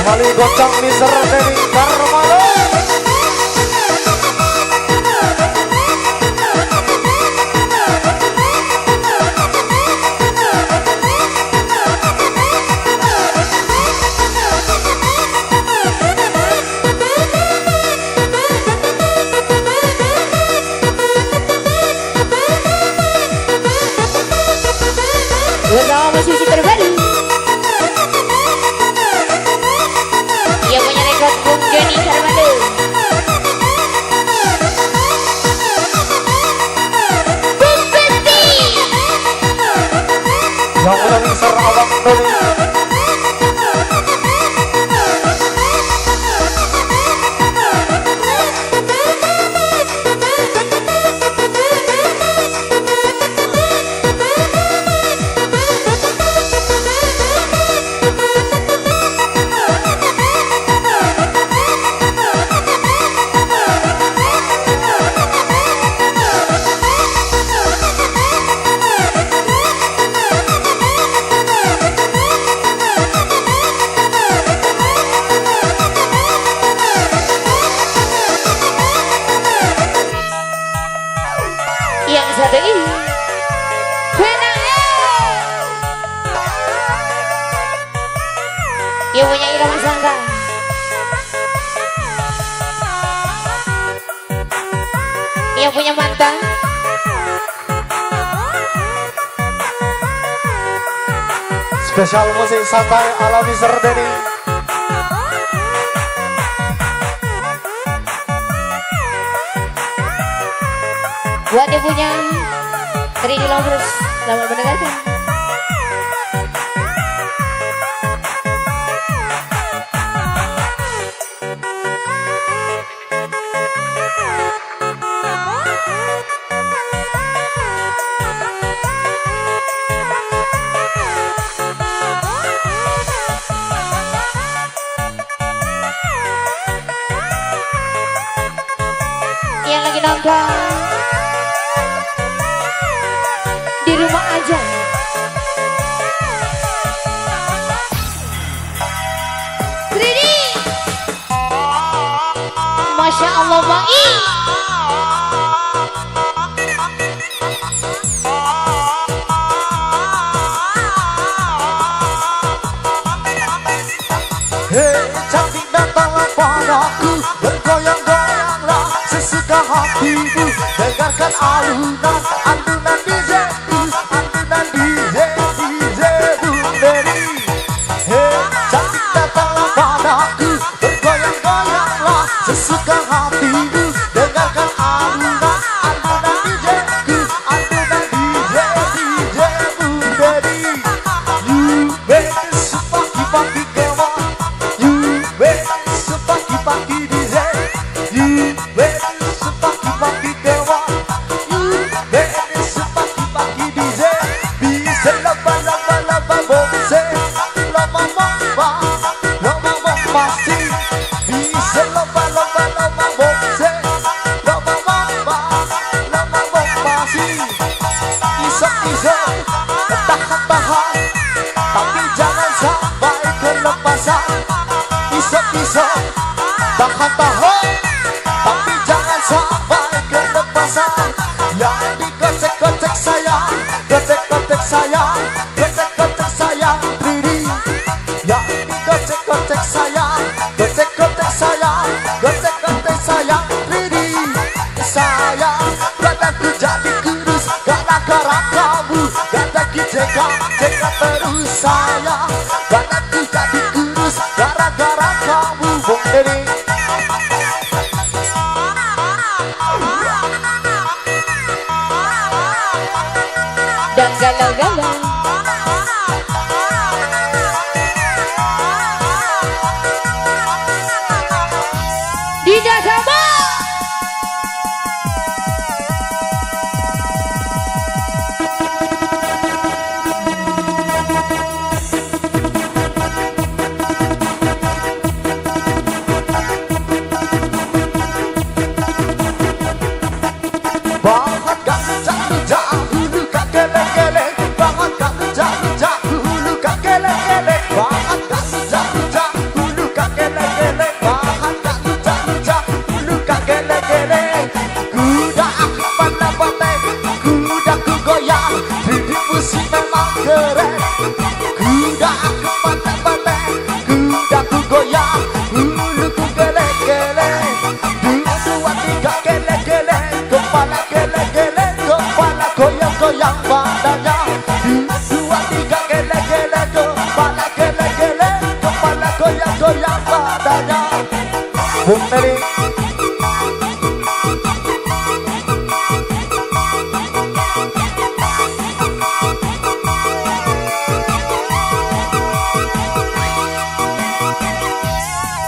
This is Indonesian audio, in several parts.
Kembali gocang Mister Denny Karmalo. Bersama musisi terbaru yang punya rekod Bung Denny Karmalo. Bung Benti Yang udah Mister Abang Doni. yang satu ini yang punya irama sangga, yang punya mantan Spesial musik santai ala Mister Denny. buat yang punya Rini Lovers. Selamat mendengarkan. Yang lagi nonton di rumah aja, Rini, Masya Allah Bang I. Hei cantik datanglah padaku, bergoyang-goyanglah sesuka hatimu, dengarkan alunan alunan DJ, alunan DJ, DJ Bung Denny. Hei cantik datanglah padaku, bergoyang-goyanglah sesuka hatimu, dengarkan alunan alunan DJ, alunan DJ, DJ Bung Denny. You better pagi-pagi kewan, you better pagi-pagi DJ, you better pagi-pagi kewan, you better pagi-pagi DJ. Bisa laba-laba-laba bose, lama-lama, lama-lama sih. Bisa laba-laba-laba bose, lama-lama, lama-lama sih. Isok-isok, tahan-tahan, tapi jangan sampai kelepasan. Isok-isok, tahan-tahan, tapi jangan sampai kelepasan. Yang dikocek-kocek sayang, kocek-kocek sayang, kocek-kocek sayang Riri. Yang dikocek-kocek sayang, kocek-kocek sayang, kocek-kocek sayang Riri. Sayang, badanku jadi kurus gara-gara kamu, badanku jeka-jeka terus sayang. Badanku jadi kurus gara-gara kamu, Bung Denny. Dan galau-galau di Jasaba. Banget gak rujak-rujak, hulu gak gelek-gelek. Banget gak rujak-rujak, hulu gak gelek-gelek. Banget gak rujak-rujak, hulu gak padanya. Bung Neri.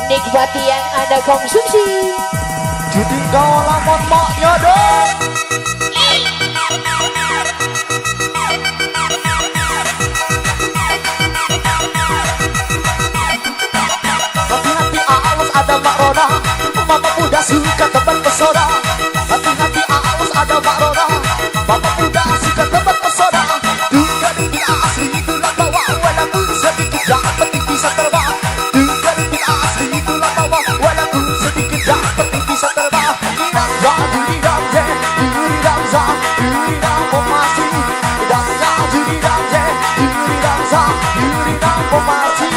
Nikmati yang Anda konsumsi. Judi kau lamun maknya dong. Hati-hati awas ada Mak Rona, mama muda suka tempat pesona. Hati-hati awas ada Mak Rona, mama muda suka tempat pesona. Duga di asli itulah bawa, walaupun sedikit jahat penting bisa terbang. Duga di asli itulah bawa, walaupun sedikit jahat penting bisa terbang. Idamza, duridamze, duridamza, duridamomasi. Idamza, duridamze, duridamza, duridamomasi.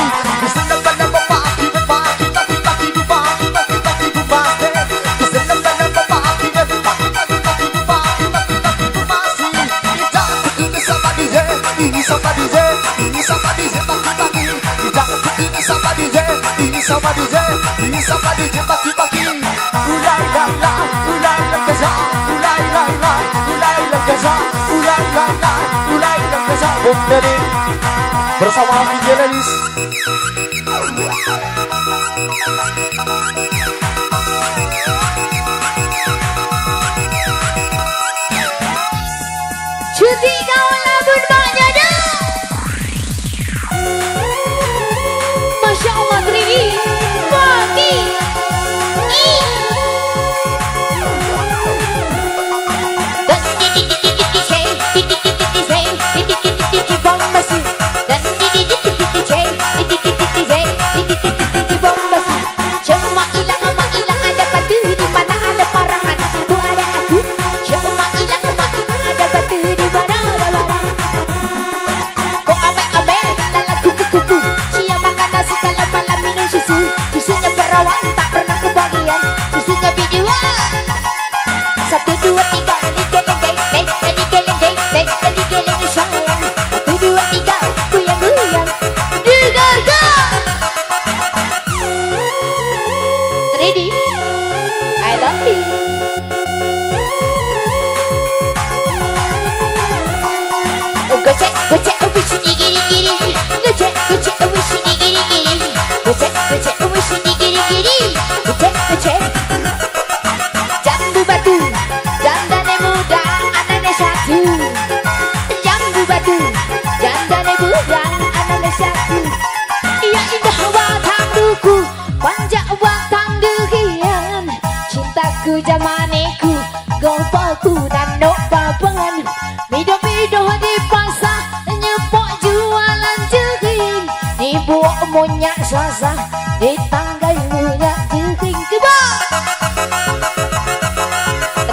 Sama DJ baki-baki. Ulai la la, ulai la gaza, ulai la la, ulai la gaza, ulai la la, ulai la gaza. Bung Neri bersama DJ Lelis. Cuti kawan labun maknya dah. Masya Allah Tri. Jambu batu, jandane muda, anane satu. Jambu batu, jandane muda, anane satu. Ia indah watang duku, panjang watang dugian. Cintaku jamaneku, gopaku dan nok papangan. Mido-mido di pasar, nyepok jualan jering. Ibu monyak sasa, di tanggai monyak jering. Coba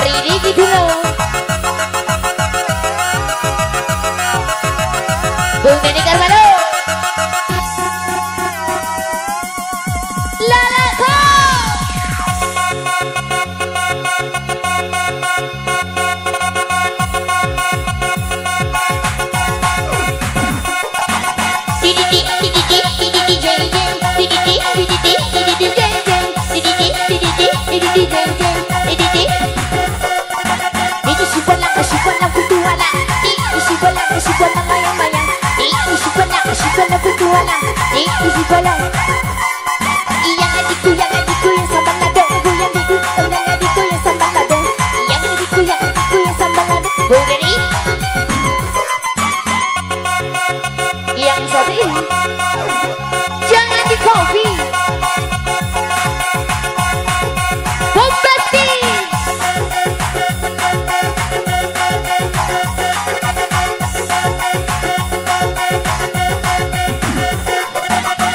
Ridi gitu loh. Bung Neri Karmano. Lalako. Yang adikku yang sambal lado, yang adikku yang sambal lado, yang adikku yang sambal lado. Bung Neri. Yang satu ini jangan di kopi. Bombati.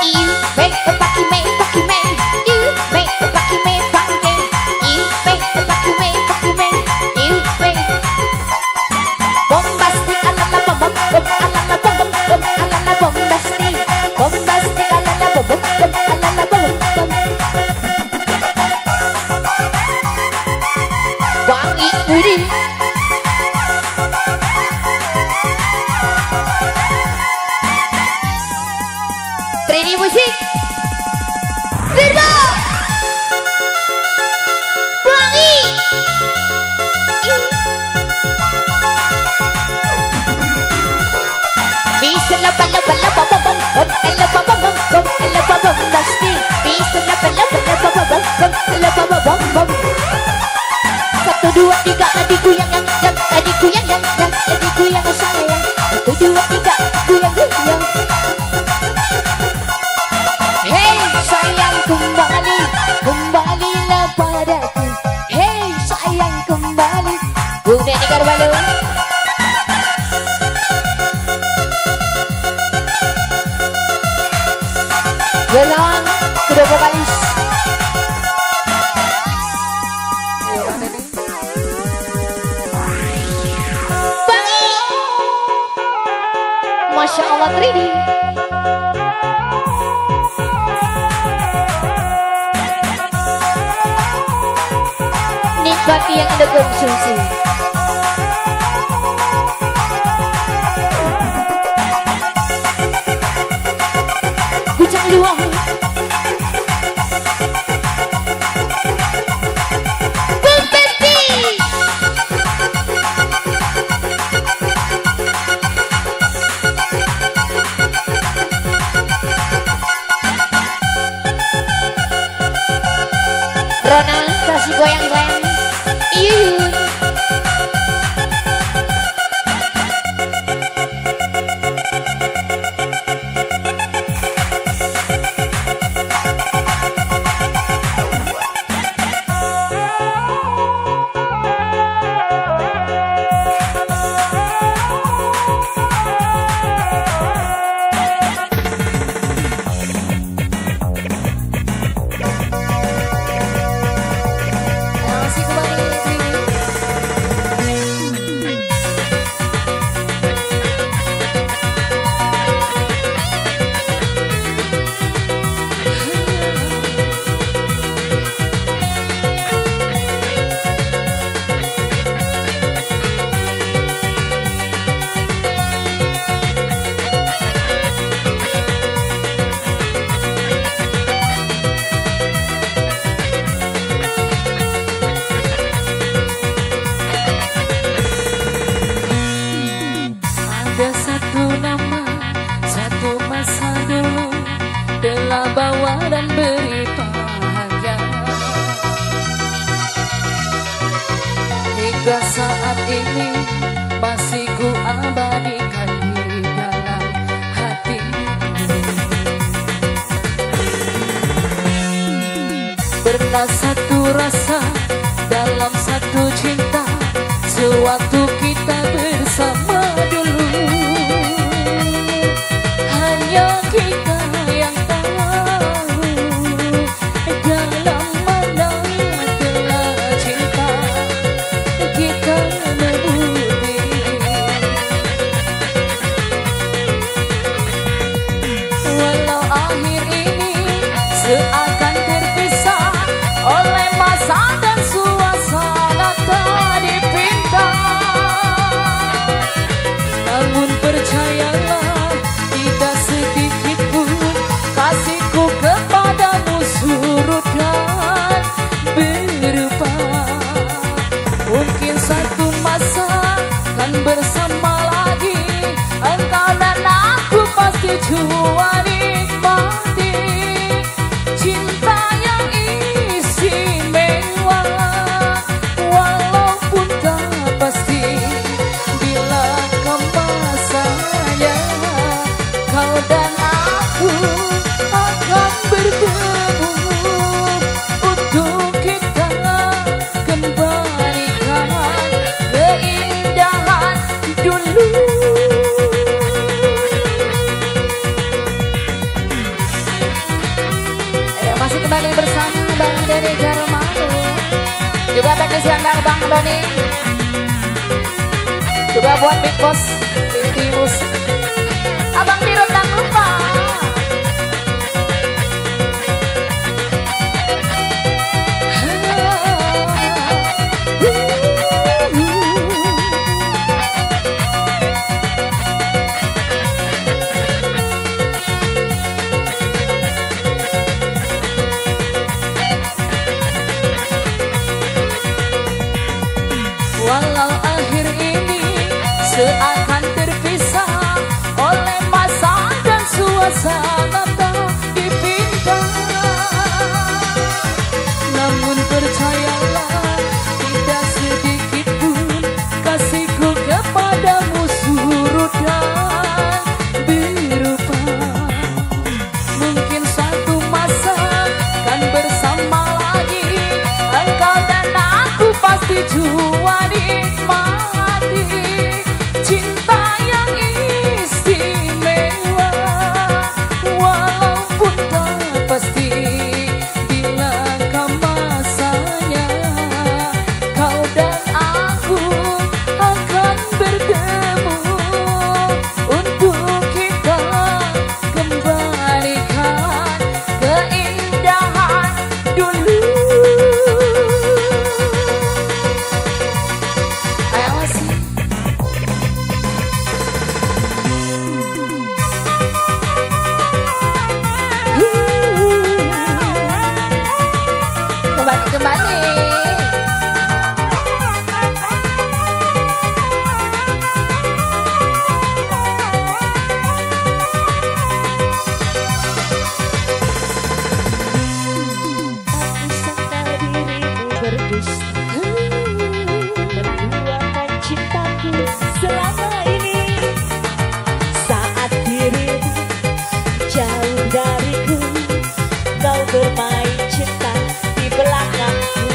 You buat Rini. Nikmati yang Anda konsumsi. Bujang luang. Rona kasih goyang-goyang. Iyun. Masih kembali Rini. Ada satu nama, satu masa dulu telah bawa dan beri bahagia. Hingga saat ini masih ku abadikan di dalam hatiku. Pernah satu rasa dalam satu cinta, sewaktu kita bersama dulu. Hanya kita yang tahu dalam mana telah cinta kita meneburi. Walau akhir ini seakan terpisah oleh masa dan suasana tak dipinta, namun percayalah tidak sedikit pun kasihku kepadamu surut dan berubah. Mungkin satu masa kan bersama lagi, engkau dan aku pasti jua nikmati cinta yang istimewa. Walaupun tak pasti bila kemasannya, kau dan aku akan bertemu untuk kita kembalikan keindahan dulu. Masih kembali bersama Bang Deni Jarmanu, juga teknisi andal Bang Doni, juga buat Big Boss Timus, Abang Biro tak lupa. Walau akhir ini seakan terpisah oleh masa dan suasana tak dipinta, namun percayalah tidak sedikit pun kasihku kepadamu surut dan berubah. Mungkin satu masa kan bersama lagi, engkau dan aku pasti jua nikmati cinta yang istimewa. Walaupun tak pasti bila kemasannya, kau dan aku akan bertemu untuk kita tulus membuahkan cintaku selama ini. Saat dirimu jauh dariku, kau bermain cinta di belakangku.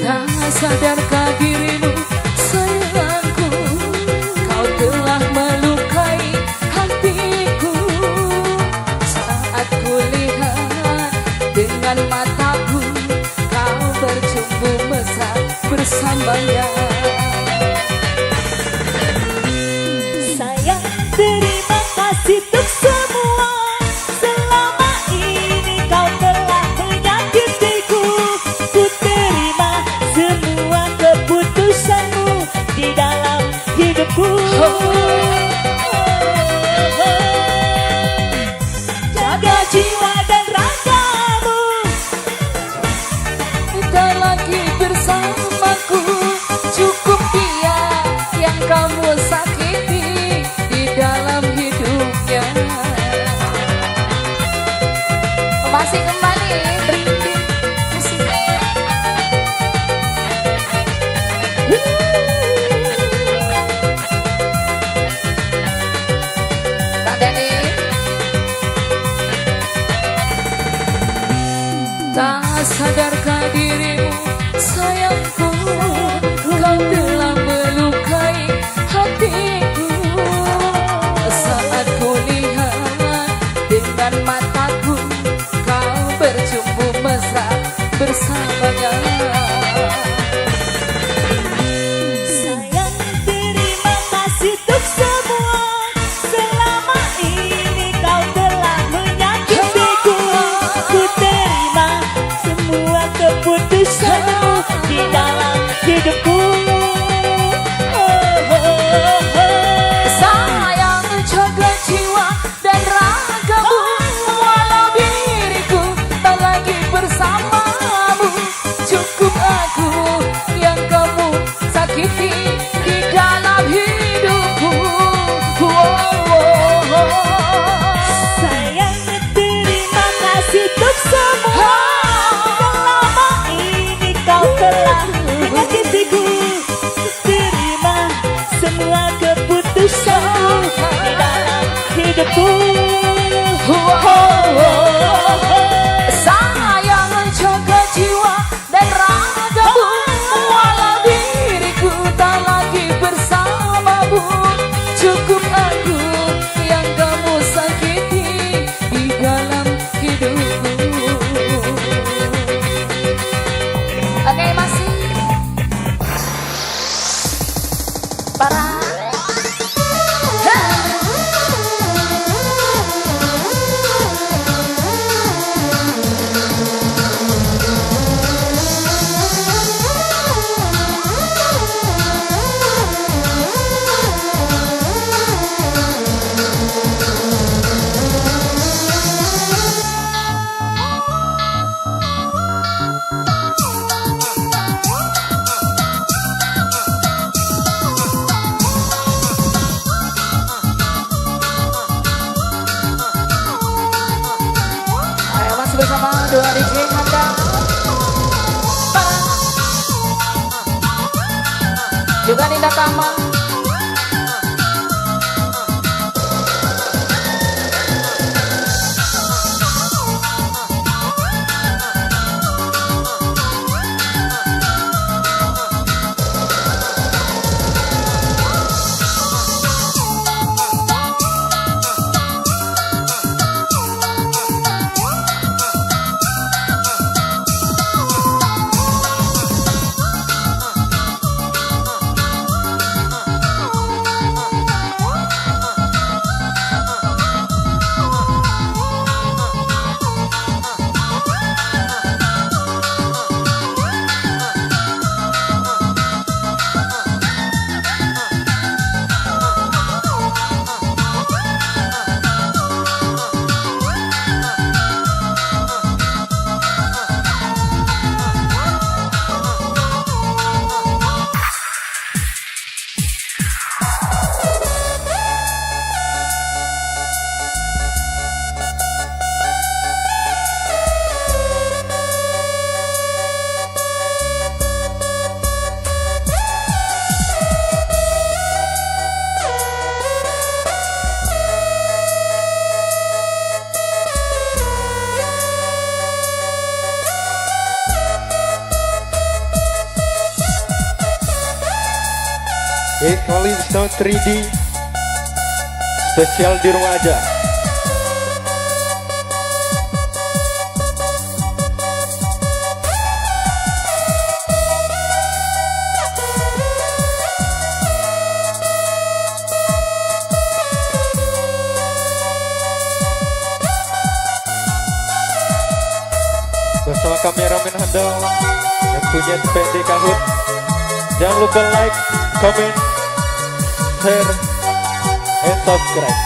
Tak sadarkah dirimu sayangku, kau telah melukai hatiku. Saat kulihat dengan mataku, kau bercumbu mesra bersamanya. Sayang, terima kasih untuk semua. Selama ini kau telah menyakitiku. Ku terima semua keputusanmu di dalam hidupku. Jaga jiwa dan ragamu. Tak lagi bersamaku, cukup dia yang kamu sakiti di dalam hidupnya. Masih kembali berhenti musik. Kak Dani. Tak sadarkah dirimu sayangku, kau telah melukai hatiku. Saat kulihat dengan mataku, kau bercumbu mesra bersamanya. Sayang, terima kasih untuk semua. Selama ini kau telah menyakitiku. Ku terima semua keputusanmu di dalam hidupku. Sayang, jaga jiwa dan ragamu, walau diriku tak lagi bersamamu. Cukup aku yang kamu sakiti di dalam hidupku. Sayang, terima kasih untuk semua. Selama ini kau telah menyakitiku. Terima semua keputusanmu di dalam hidupku. Sayang, jaga jiwa dan ragamu, walau diriku tak lagi bersamamu. Cukup aku yang kamu sakiti di dalam hidupku. Oke, masih para bersama dua DJ handal juga Ninda Tama. Rolling Stone 3D spesial di rumah aja. Bersama kameramen handal yang punya pendek kahut. Jangan lupa like, comment, share, and subscribe.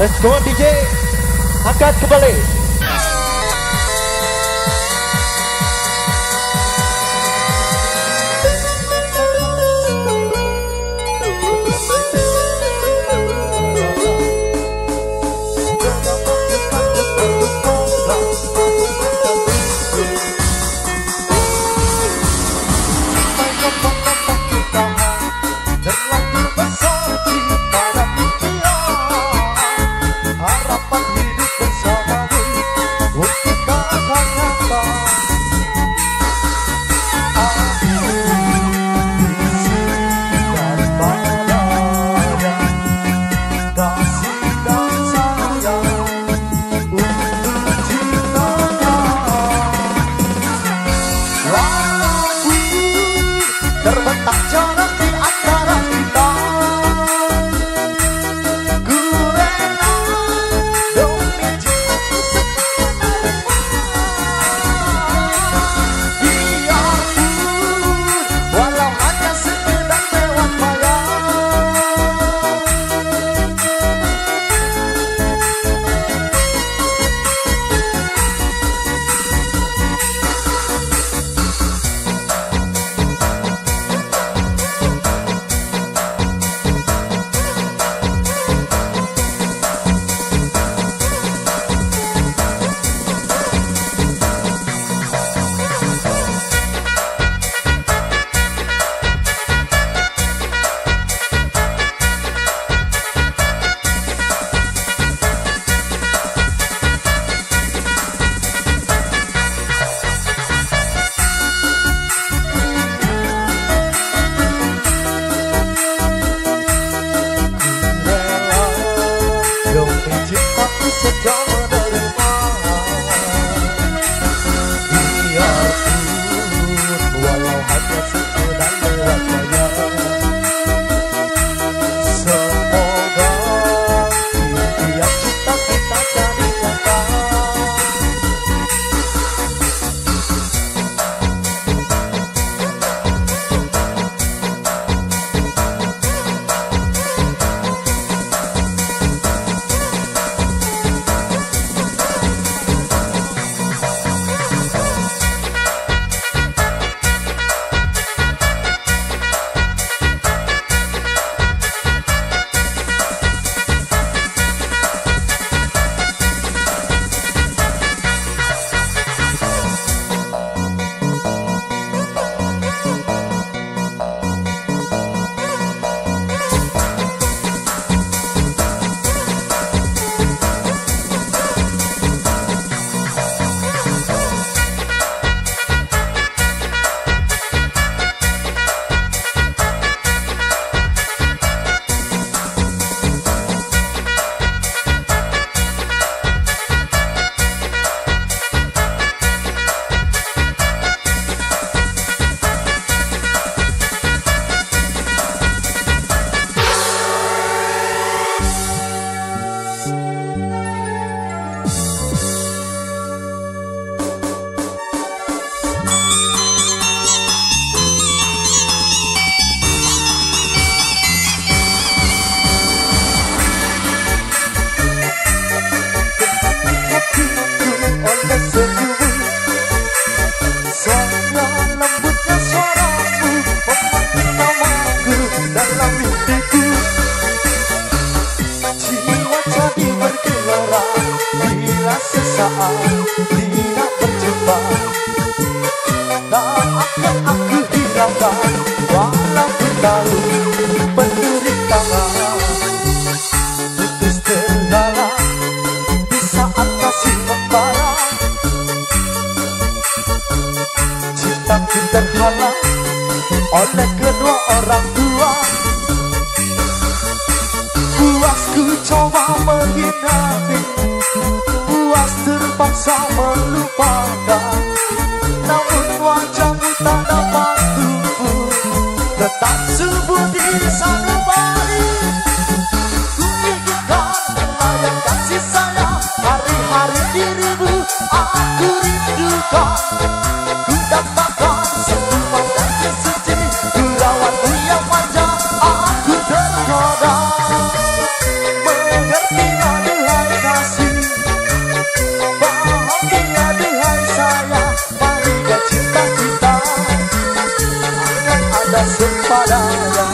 Let's go DJ, angkat kembali. Harapan hidup bersamamu oleh kedua orang tua. Puas ku coba menghindari, puas terpaksa melupakan, namun wajahmu tak dapat tumbuh, tetap subur di sanubari. Ku inginkan melayang kasih sayang, hari-hari dirimu aku rindukan. Ku dapatkan senyuman janji suci, gurauanmu yang manja aku tergoda. Mengertilah duhai kasih, bahagia duhai sayang, marilah cinta kita akan ada sepadanya.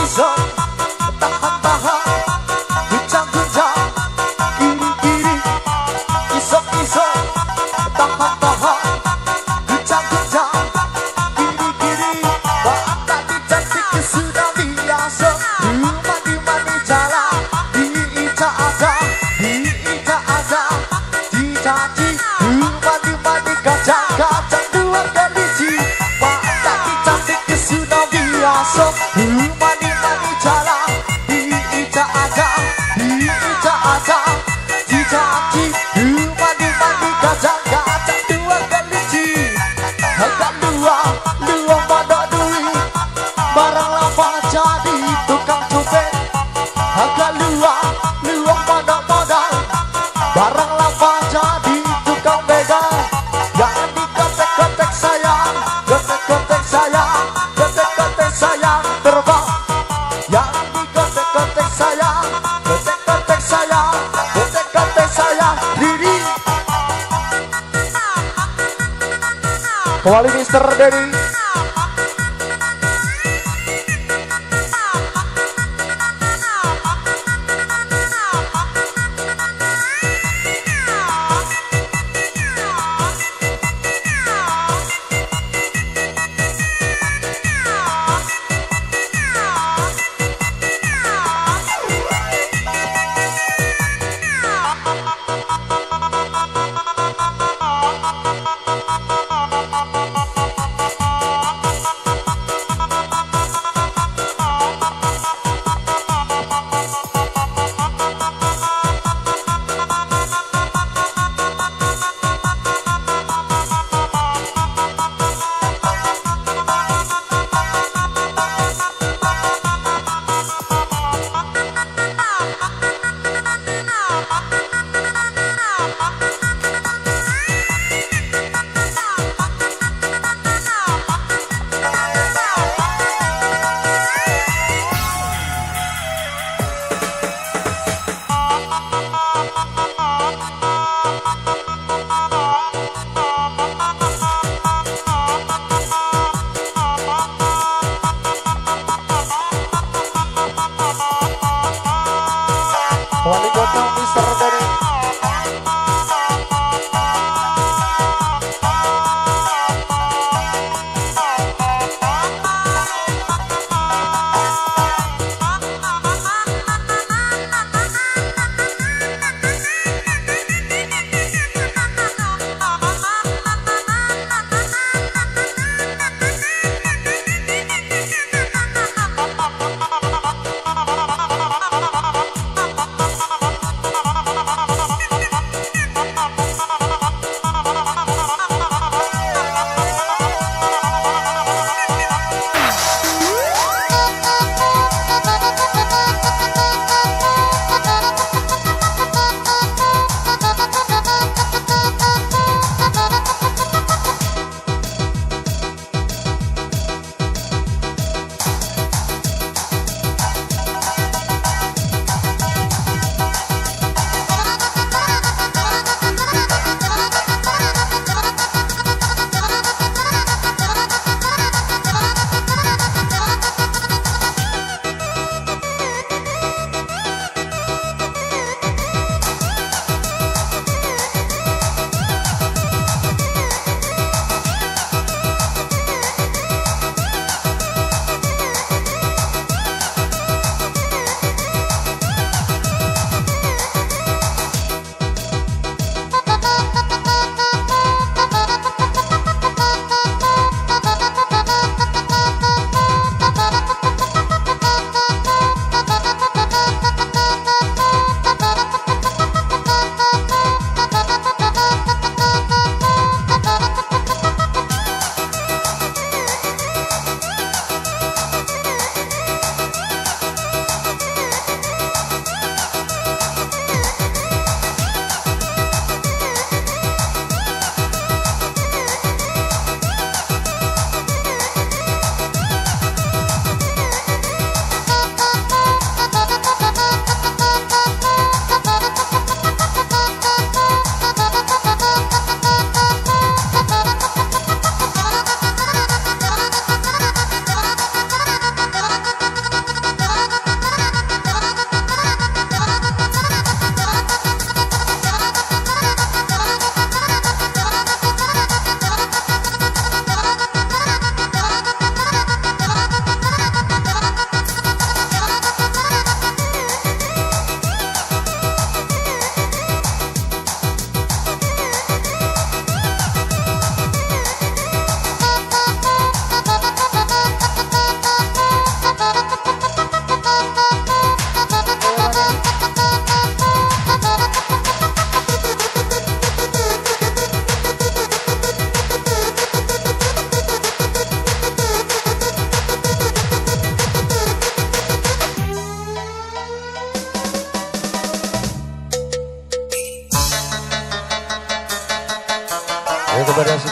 Isok, tahan-tahan, guncang-guncang, kiri-kiri. Isok, tahan-tahan, guncang-guncang, kiri-kiri. Wah, tadi cantik sudah biasa, mandi-mandi jalan, diinjak aja, dicaci, mandi-mandi kacang-kacang dua kelinci. Wah, tadi cantik sudah biasa, mandi-mandi jalan, diinjak aja, dicaci, mandi-mandi kacang-kacang dua kelinci. Agak dua pada duit, barang lama jadi tukang copet. Agak dua pada modal, barang lama jadi tukang begal. Jangan dikotek-kotek sayang, kotek-kotek sayang, kotek-kotek sayang terbang. Jangan dikotek-kotek sayang, kotek-kotek sayang, kotek-kotek sayang diri. Kembali Mr. Dedi.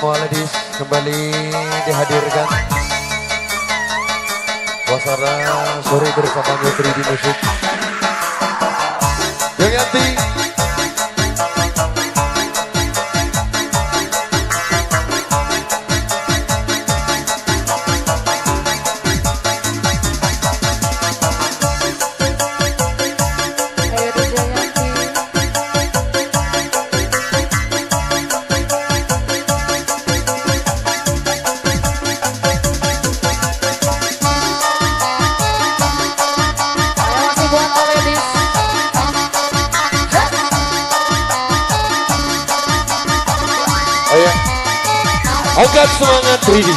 semua ladies kembali dihadirkan suasana sore bersama Nutri di musik. Yang Yanti angkat semangat 3D.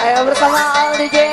Ayo bersama Al DJ.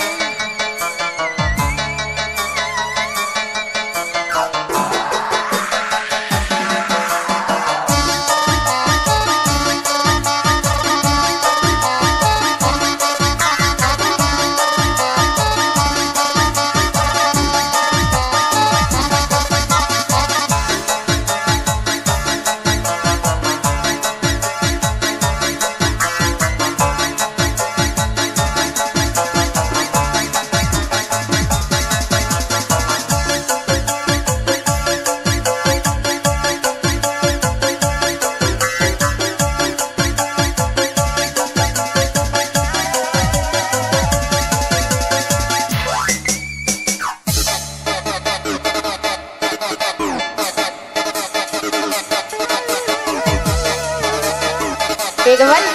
Oke, kembali.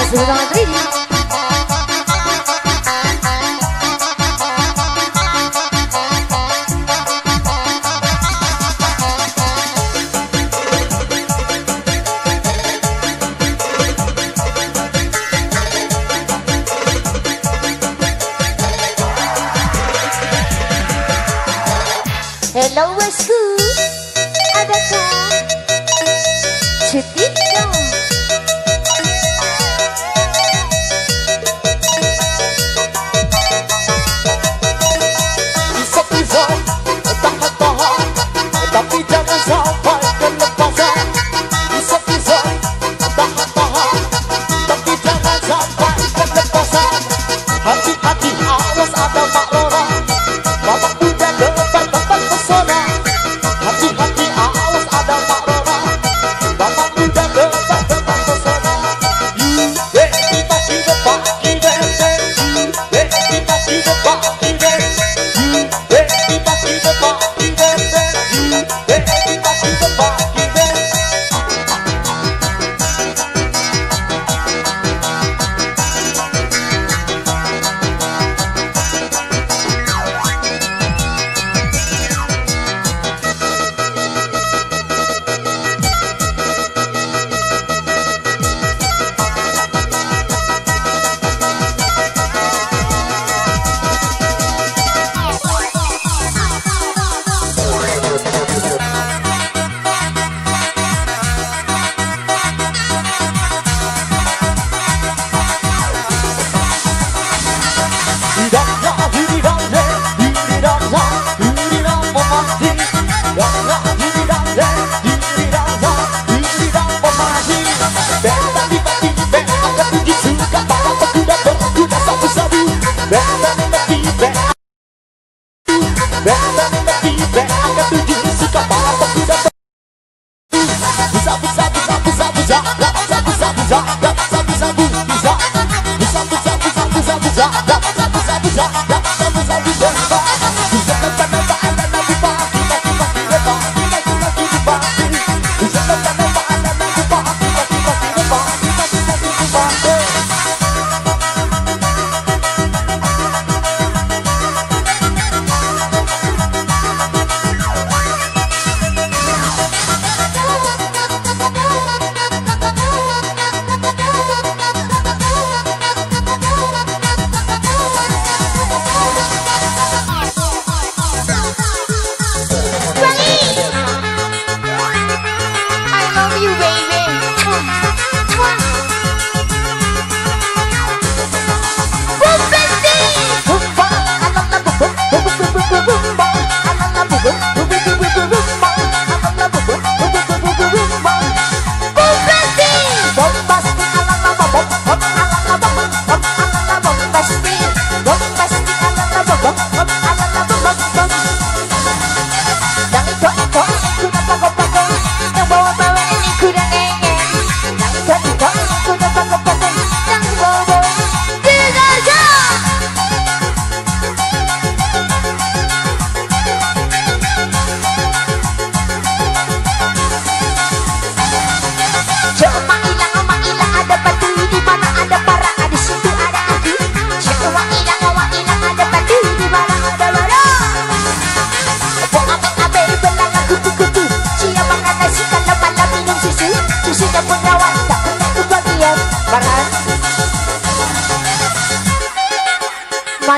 Sudah sangat tinggi. Hello bosku, adakah cuti dong? Bisa-bisa tahan-tahan, tapi jangan sampai kelepasan. Bisa-bisa tahan-tahan, tapi jangan sampai kelepasan. Hati-hati, awas ada Mak Rora, bapak udah depan tempat pesona. Hati-hati, awas ada Mak Rora, bapak udah depan tempat pesona. You ready, maki the party dance. You ready, maki the party dance. You ready, maki the party dance. You ready, maki the party dance.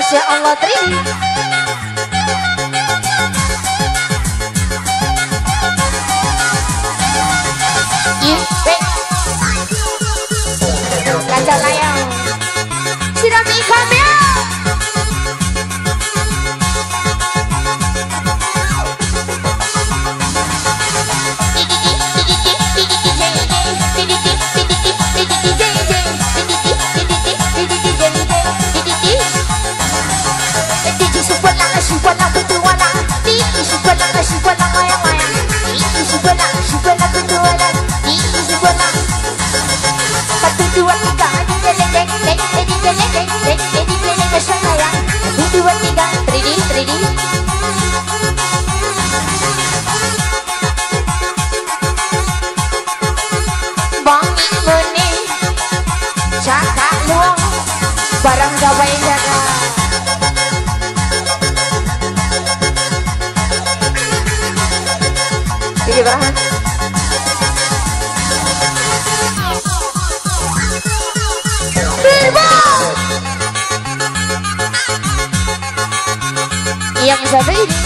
Masya Allah Tri. Kaca layang Sidang ikan ya. Barang gawai jaga ini berapa? Yang satu ini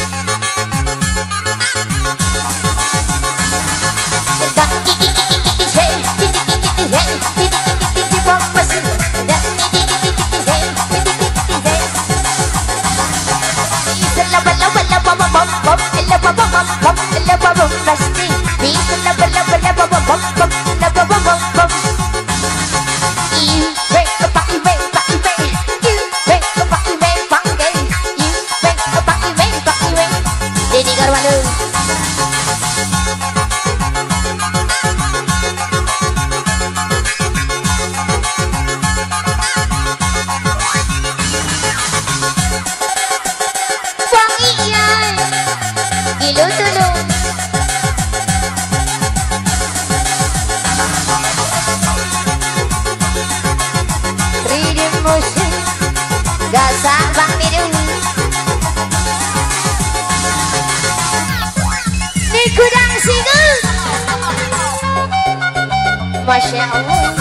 Dedi Garwalo. Wangian Gilo tulung Reading motion Gasa Bang Nidung Nikudang Sigu Masya Allah.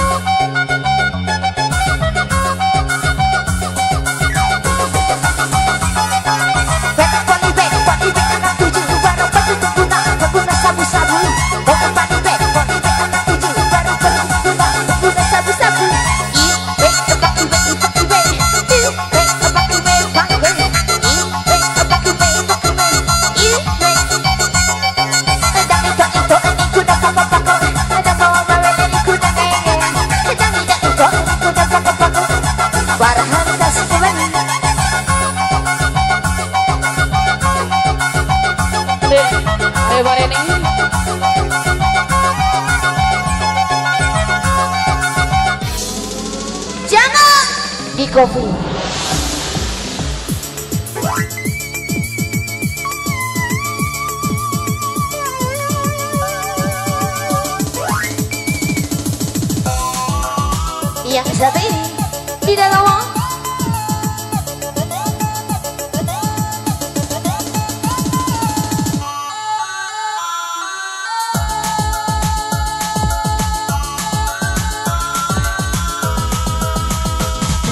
Jangan di kopi. Yang satu ini di dalam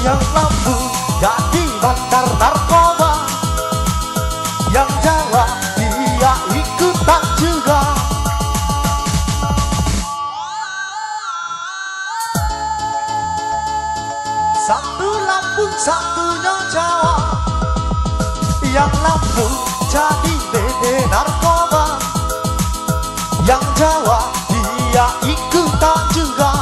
yang lampu jadi bakar narkoba, yang Jawa dia ikutan juga. Satu Lampung satunya Jawa, yang lampu jadi dede narkoba, yang Jawa dia ikutan juga.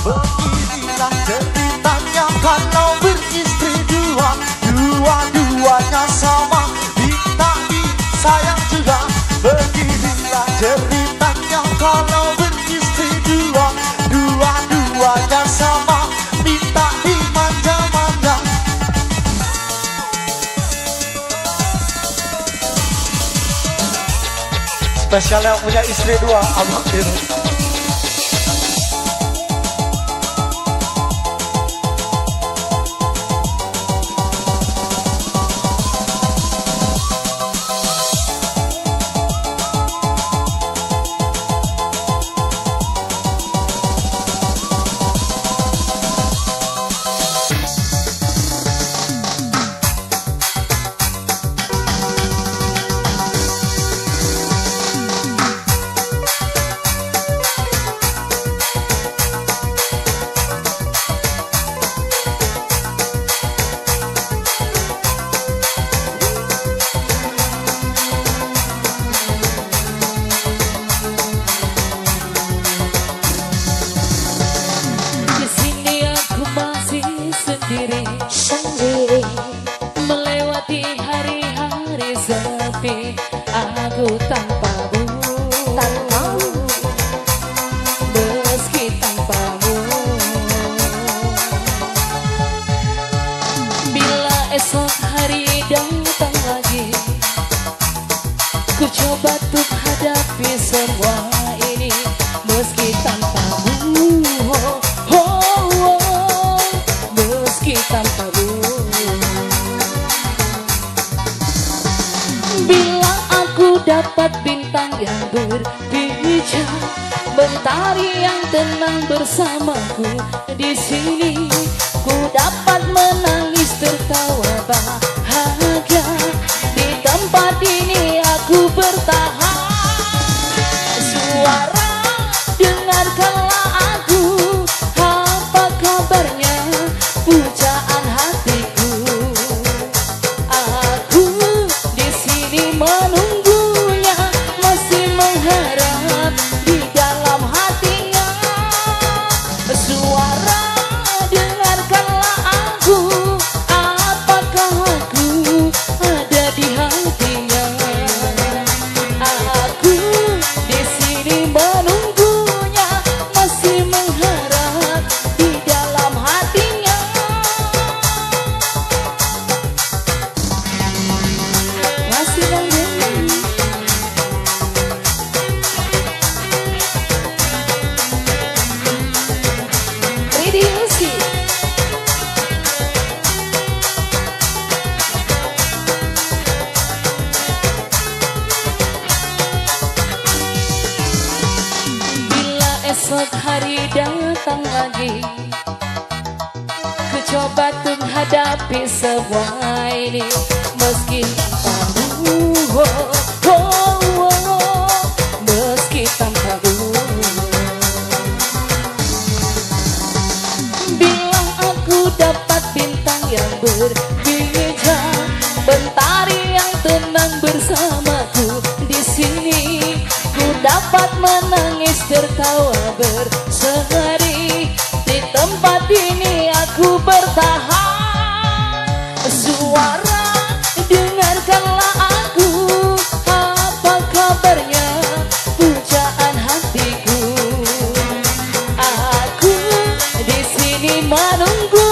Beginilah ceritanya kalau beristri dua, dua-duanya sama, minta disayang juga. Beginilah ceritanya kalau beristri dua, dua-duanya sama, minta dimanja-manja. Spesial yang punya istri dua, abang ini. aku tanpamu, meski tanpamu. Bila esok hari datang lagi, ku coba untuk hadapi semua ini, meski tanpamu, meski tanpamu. Bila aku dapat bintang yang berbija, mentari yang tenang bersamaku di sini, ku dapat menangis tertawa bahagia. Di tempat ini aku bertahan. Suara dengarkanlah aku, apa kabarnya pujaan hatiku. Aku di sini menunggunya, masih mengharap di dalam hatinya. Suara dengarkanlah aku, apakah aku ada di hatinya. Aku di sini menunggunya, masih mengharap di dalam hatinya. Masih lanjut. Ready music. Bila esok hari datang lagi, ku coba untuk hadapi semua ini, meski tanpamu, meski tanpamu. Bila aku dapat bintang yang berbija, mentari yang tenang bersamaku di sini, ku dapat menangis tertawa berseri. Di tempat ini aku bertahan. Suara dengarkanlah aku, apa kabarnya pujaan hatiku. Aku di sini menunggu